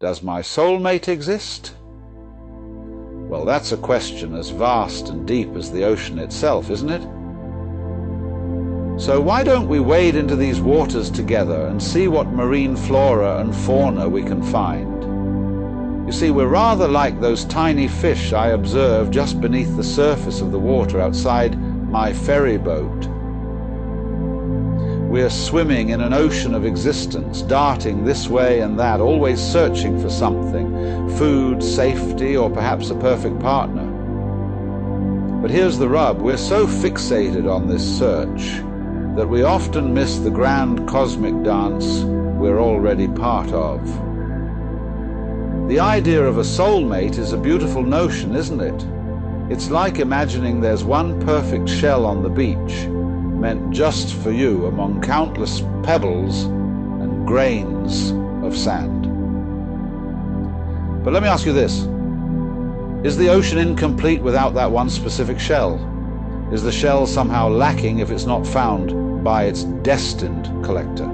Does my soulmate exist? Well, that's a question as vast and deep as the ocean itself, isn't it? So why don't we wade into these waters together and see what marine flora and fauna we can find? You see, we're rather like those tiny fish I observe just beneath the surface of the water outside my ferry boat. We're swimming in an ocean of existence, darting this way and that, always searching for something, food, safety, or perhaps a perfect partner. But here's the rub: we're so fixated on this search that we often miss the grand cosmic dance we're already part of. The idea of a soulmate is a beautiful notion, isn't it? It's like imagining there's one perfect shell on the beach, meant just for you among countless pebbles and grains of sand. But let me ask you this: is the ocean incomplete without that one specific shell? Is the shell somehow lacking if it's not found by its destined collector?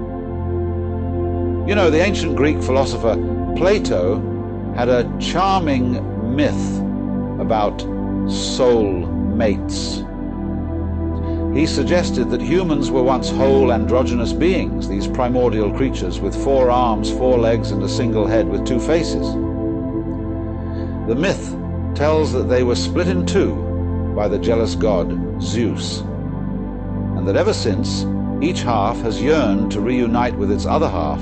You know, the ancient Greek philosopher Plato had a charming myth about soul mates. He suggested that humans were once whole androgynous beings, these primordial creatures with 4 arms, 4 legs, and a single head with 2 faces. The myth tells that they were split in 2 by the jealous god Zeus, and that ever since, each half has yearned to reunite with its other half.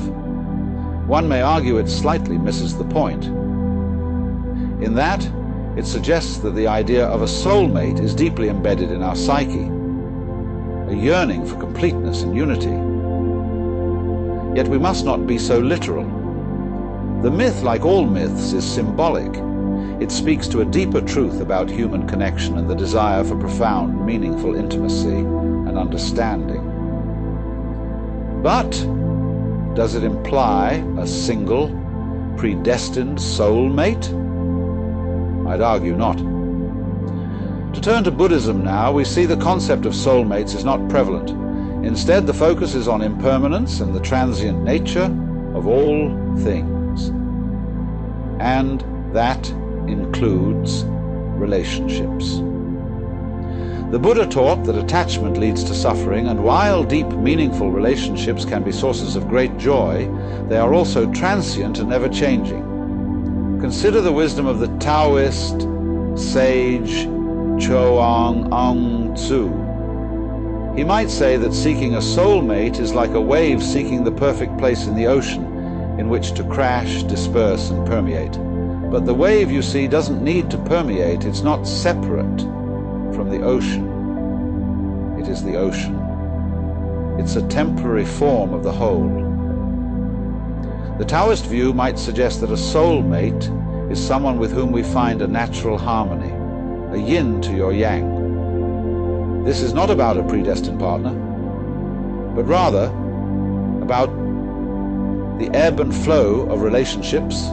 One may argue it slightly misses the point. In that, it suggests that the idea of a soulmate is deeply embedded in our psyche, a yearning for completeness and unity. Yet we must not be so literal. The myth, like all myths, is symbolic. It speaks to a deeper truth about human connection and the desire for profound, meaningful intimacy and understanding. But does it imply a single, predestined soulmate? I'd argue not. To turn to Buddhism now, we see the concept of soulmates is not prevalent. Instead, the focus is on impermanence and the transient nature of all things. And that includes relationships. The Buddha taught that attachment leads to suffering, and while deep, meaningful relationships can be sources of great joy, they are also transient and ever-changing. Consider the wisdom of the Taoist sage Chuang Tzu. He might say that seeking a soulmate is like a wave seeking the perfect place in the ocean in which to crash, disperse, and permeate. But the wave, you see, doesn't need to permeate. It's not separate from the ocean. It is the ocean. It's a temporary form of the whole. The Taoist view might suggest that a soulmate is someone with whom we find a natural harmony, a yin to your yang. This is not about a predestined partner, but rather about the ebb and flow of relationships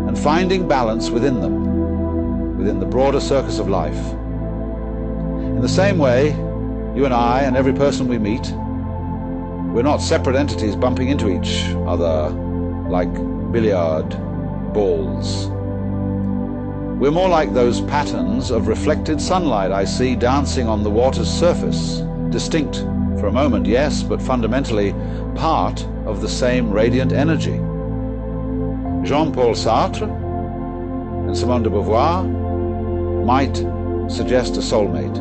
and finding balance within them, within the broader circus of life. In the same way, you and I and every person we meet, we're not separate entities bumping into each other like billiard balls. We're more like those patterns of reflected sunlight I see dancing on the water's surface, distinct for a moment, yes, but fundamentally part of the same radiant energy. Jean-Paul Sartre and Simone de Beauvoir might suggest a soulmate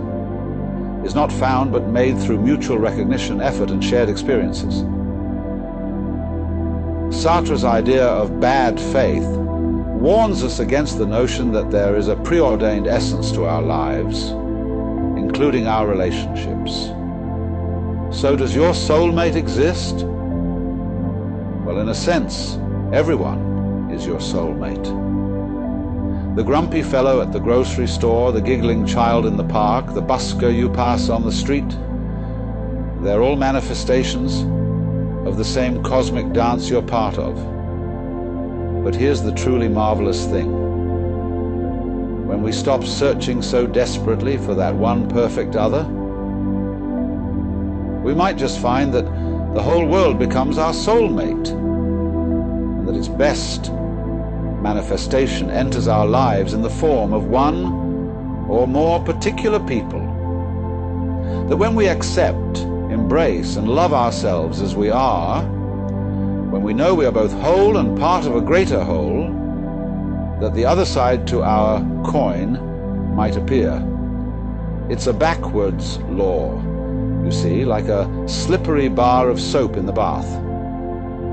is not found but made through mutual recognition, effort, and shared experiences. Sartre's idea of bad faith warns us against the notion that there is a preordained essence to our lives, including our relationships. So does your soulmate exist? Well, in a sense, everyone is your soulmate. The grumpy fellow at the grocery store, the giggling child in the park, the busker you pass on the street, they're all manifestations of the same cosmic dance you're part of. But here's the truly marvelous thing. When we stop searching so desperately for that one perfect other, we might just find that the whole world becomes our soulmate, and that its best manifestation enters our lives in the form of one or more particular people. That when we accept, embrace, and love ourselves as we are, when we know we are both whole and part of a greater whole, that the other side to our coin might appear. It's a backwards law, you see, like a slippery bar of soap in the bath.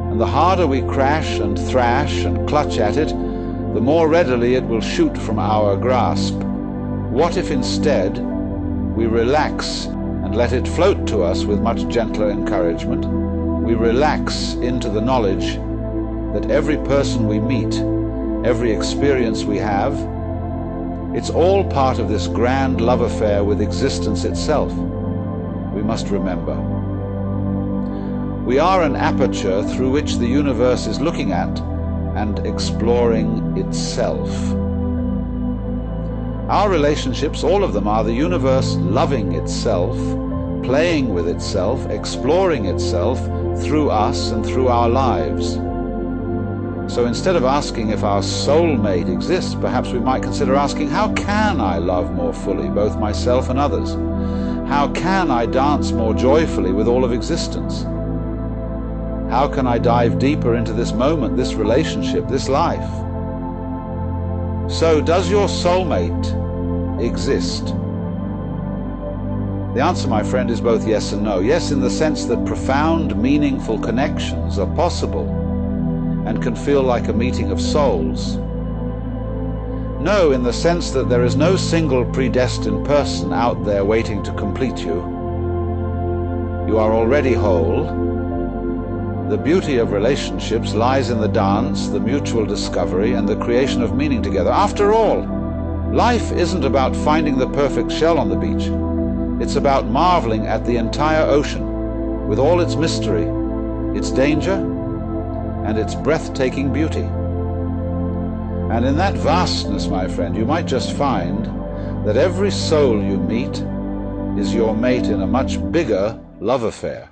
And the harder we crash and thrash and clutch at it, the more readily it will shoot from our grasp. What if instead we relax and let it float to us with much gentler encouragement? We relax into the knowledge that every person we meet, every experience we have, it's all part of this grand love affair with existence itself. We must remember. We are an aperture through which the universe is looking at and exploring itself. Our relationships, all of them, are the universe loving itself, playing with itself, exploring itself through us and through our lives. So instead of asking if our soulmate exists, perhaps we might consider asking, how can I love more fully, both myself and others? How can I dance more joyfully with all of existence? How can I dive deeper into this moment, this relationship, this life? So, does your soulmate exist? The answer, my friend, is both yes and no. Yes, in the sense that profound, meaningful connections are possible and can feel like a meeting of souls. No, in the sense that there is no single predestined person out there waiting to complete you. You are already whole. The beauty of relationships lies in the dance, the mutual discovery, and the creation of meaning together. After all, life isn't about finding the perfect shell on the beach. It's about marveling at the entire ocean, with all its mystery, its danger, and its breathtaking beauty. And in that vastness, my friend, you might just find that every soul you meet is your mate in a much bigger love affair.